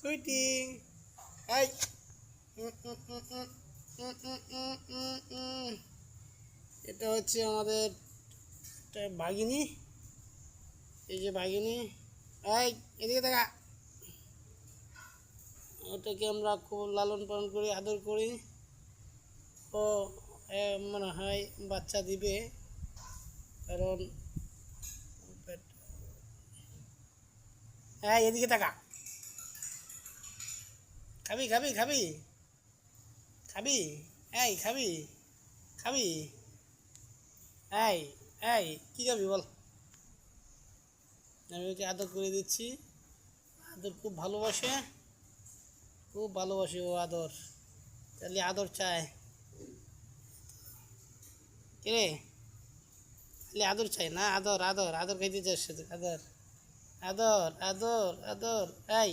সুইটি এই এটা হচ্ছে আমাদের একটা বাঘিনী। এই যে বাঘিনী, এই এদিকে দেখা। ওটাকে আমরা খুব লালন পালন করি, আদর করি। ও মনে হয় বাচ্চা দিবে, কারণ হ্যাঁ এদিকে তাকা। খাবি খাবি খাবি খাবি, এই খাবি খাবি, এই এই কী খাবি বল। আমি ওকে আদর করে দিচ্ছি, আদর খুব ভালোবাসে, খুব ভালোবাসে ও আদর। তাহলে আদর চায় কে? তাহলে আদর চাই না? আদর আদর আদর খাইতে চাস, আদর আদর আদর আদর, এই